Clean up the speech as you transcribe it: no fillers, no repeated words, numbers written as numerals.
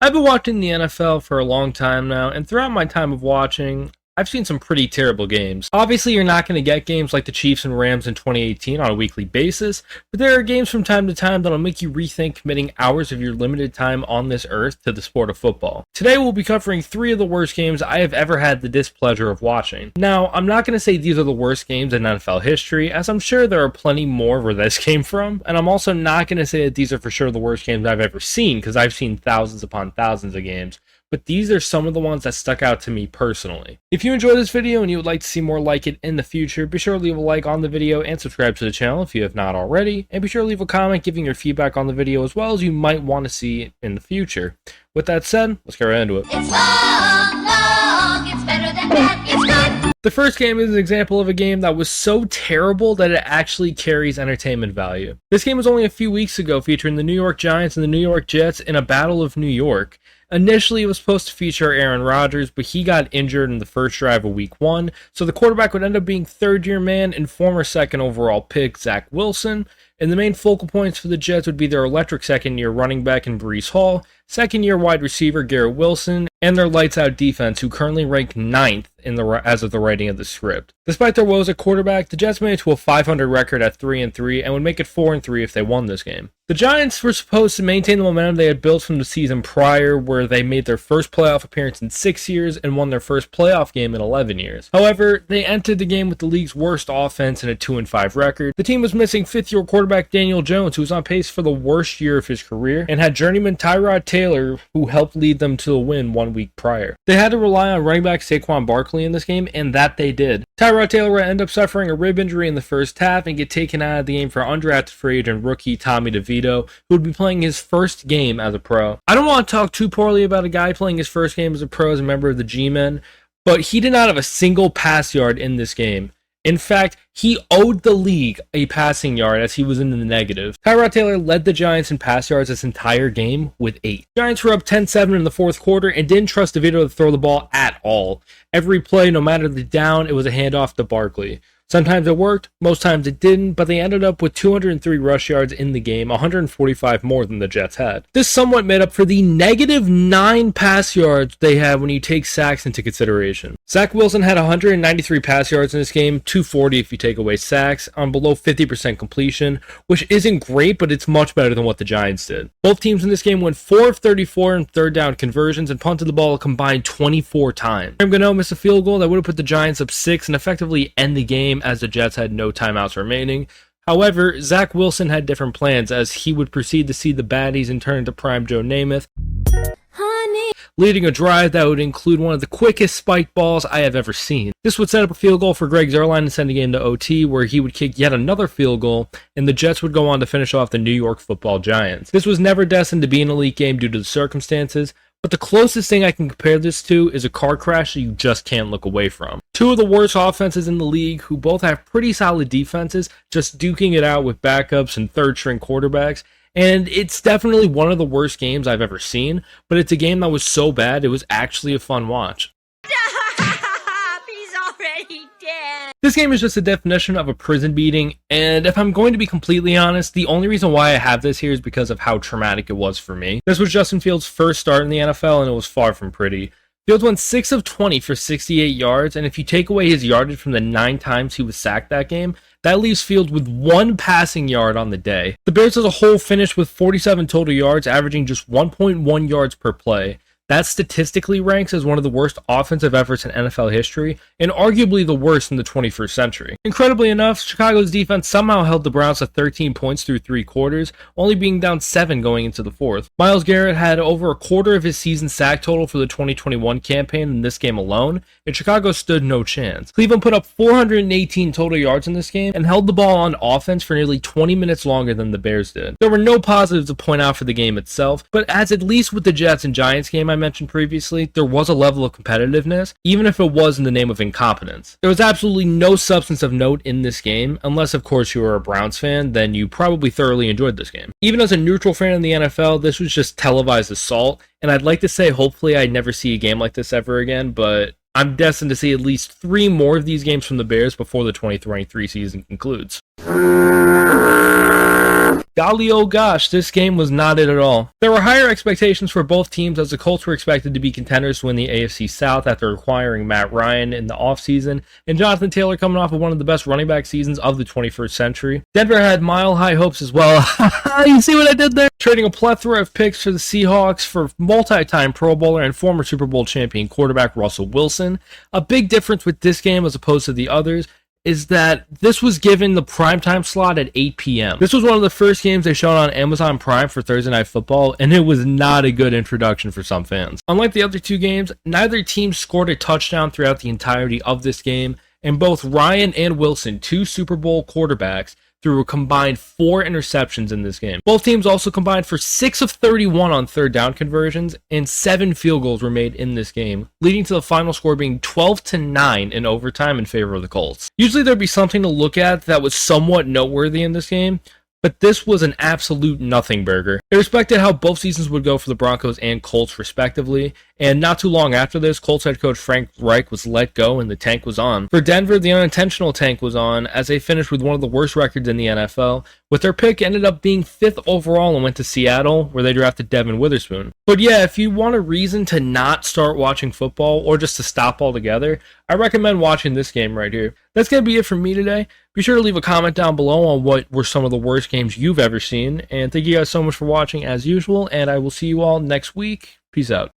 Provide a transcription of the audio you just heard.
I've been watching the NFL for a long time now, and throughout my time of watching, I've seen some pretty terrible games. Obviously, you're not going to get games like the Chiefs and Rams in 2018 on a weekly basis, but there are games from time to time that'll make you rethink committing hours of your limited time on this earth to the sport of football. Today, we'll be covering 3 of the worst games I have ever had the displeasure of watching. Now, I'm not going to say these are the worst games in NFL history, as I'm sure there are plenty more where this came from, and I'm also not going to say that these are for sure the worst games I've ever seen, because I've seen thousands upon thousands of games. But these are some of the ones that stuck out to me personally. If you enjoyed this video and you would like to see more like it in the future, be sure to leave a like on the video and subscribe to the channel if you have not already, and be sure to leave a comment giving your feedback on the video as well as you might want to see in the future. With that said, let's get right into it. It's long, it's better than that, it's good. The first game is an example of a game that was so terrible that it actually carries entertainment value. This game was only a few weeks ago, featuring the New York Giants and the New York Jets in a Battle of New York. Initially, it was supposed to feature Aaron Rodgers, but he got injured in the first drive of Week 1, so the quarterback would end up being third-year man and former second overall pick Zach Wilson, and the main focal points for the Jets would be their electric second-year running back in Breece Hall, second-year wide receiver Garrett Wilson, and their lights-out defense, who currently rank 9th as of the writing of the script. Despite their woes at quarterback, the Jets made it to a .500 record at 3-3 and would make it 4-3 if they won this game. The Giants were supposed to maintain the momentum they had built from the season prior, where they made their first playoff appearance in 6 years and won their first playoff game in 11 years. However, they entered the game with the league's worst offense and a 2-5 record. The team was missing 5th-year quarterback Daniel Jones, who was on pace for the worst year of his career, and had journeyman Tyrod Taylor, who helped lead them to a win 1 week prior. They had to rely on running back Saquon Barkley in this game, and that they did. Tyrod Taylor would end up suffering a rib injury in the first half and get taken out of the game for undrafted free agent rookie Tommy DeVito, who would be playing his first game as a pro. I don't want to talk too poorly about a guy playing his first game as a pro as a member of the G-Men, but he did not have a single pass yard in this game. In fact, he owed the league a passing yard as he was in the negative. Tyrod Taylor led the Giants in pass yards this entire game with 8. Giants were up 10-7 in the fourth quarter and didn't trust DeVito to throw the ball at all. Every play, no matter the down, it was a handoff to Barkley. Sometimes it worked, most times it didn't, but they ended up with 203 rush yards in the game, 145 more than the Jets had. This somewhat made up for the -9 pass yards they had when you take sacks into consideration. Zach Wilson had 193 pass yards in this game, 240 if you take away sacks, on below 50% completion, which isn't great, but it's much better than what the Giants did. Both teams in this game went 4 of 34 in third down conversions and punted the ball a combined 24 times. Graham Gano missed a field goal that would have put the Giants up 6 and effectively end the game, as the Jets had no timeouts remaining. However, Zach Wilson had different plans, as he would proceed to see the baddies and turn into prime Joe Namath, leading a drive that would include one of the quickest spike balls I have ever seen. This would set up a field goal for Greg Zuerlein and send the game to OT, where he would kick yet another field goal, and the Jets would go on to finish off the New York Football Giants. This was never destined to be an elite game due to the circumstances, but the closest thing I can compare this to is a car crash that you just can't look away from. 2 of the worst offenses in the league, who both have pretty solid defenses, just duking it out with backups and third-string quarterbacks. And it's definitely one of the worst games I've ever seen, but it's a game that was so bad it was actually a fun watch. He's already dead. This game is just a definition of a prison beating, and if I'm going to be completely honest, the only reason why I have this here is because of how traumatic it was for me. This was Justin Fields' first start in the NFL, and it was far from pretty. Fields went 6 of 20 for 68 yards, and if you take away his yardage from the 9 times he was sacked that game, that leaves Fields with 1 passing yard on the day. The Bears as a whole finished with 47 total yards, averaging just 1.1 yards per play. That statistically ranks as one of the worst offensive efforts in NFL history, and arguably the worst in the 21st century. Incredibly enough, Chicago's defense somehow held the Browns to 13 points through 3 quarters, only being down 7 going into the 4th. Myles Garrett had over a quarter of his season sack total for the 2021 campaign in this game alone, and Chicago stood no chance. Cleveland put up 418 total yards in this game, and held the ball on offense for nearly 20 minutes longer than the Bears did. There were no positives to point out for the game itself, but as at least with the Jets and Giants game I mentioned previously, there was a level of competitiveness, even if it was in the name of incompetence. There was absolutely no substance of note in this game, unless of course you were a Browns fan, then you probably thoroughly enjoyed this game. Even as a neutral fan in the NFL, this was just televised assault, and I'd like to say hopefully I'd never see a game like this ever again, but I'm destined to see at least 3 more of these games from the Bears before the 2023 season concludes. Golly, oh gosh, this game was not it at all. There were higher expectations for both teams, as the Colts were expected to be contenders to win the AFC South after acquiring Matt Ryan in the offseason, and Jonathan Taylor coming off of one of the best running back seasons of the 21st century. Denver had mile-high hopes as well. You see what I did there? Trading a plethora of picks for the Seahawks for multi-time Pro Bowler and former Super Bowl champion quarterback Russell Wilson. A big difference with this game as opposed to the others is that this was given the primetime slot at 8 p.m. This was one of the first games they showed on Amazon Prime for Thursday Night Football, and it was not a good introduction for some fans. Unlike the other two games, neither team scored a touchdown throughout the entirety of this game, and both Ryan and Wilson, two Super Bowl quarterbacks, threw a combined 4 interceptions in this game. Both teams also combined for 6 of 31 on third down conversions, and 7 field goals were made in this game, leading to the final score being 12-9 in overtime in favor of the Colts. Usually there'd be something to look at that was somewhat noteworthy in this game, but this was an absolute nothing burger. It respected how both seasons would go for the Broncos and Colts respectively, and not too long after this, Colts head coach Frank Reich was let go and the tank was on. For Denver, the unintentional tank was on, as they finished with one of the worst records in the NFL, with their pick ended up being 5th overall and went to Seattle, where they drafted Devin Witherspoon. But yeah, if you want a reason to not start watching football, or just to stop altogether, I recommend watching this game right here. That's going to be it from me today. Be sure to leave a comment down below on what were some of the worst games you've ever seen, and thank you guys so much for watching as usual, and I will see you all next week. Peace out.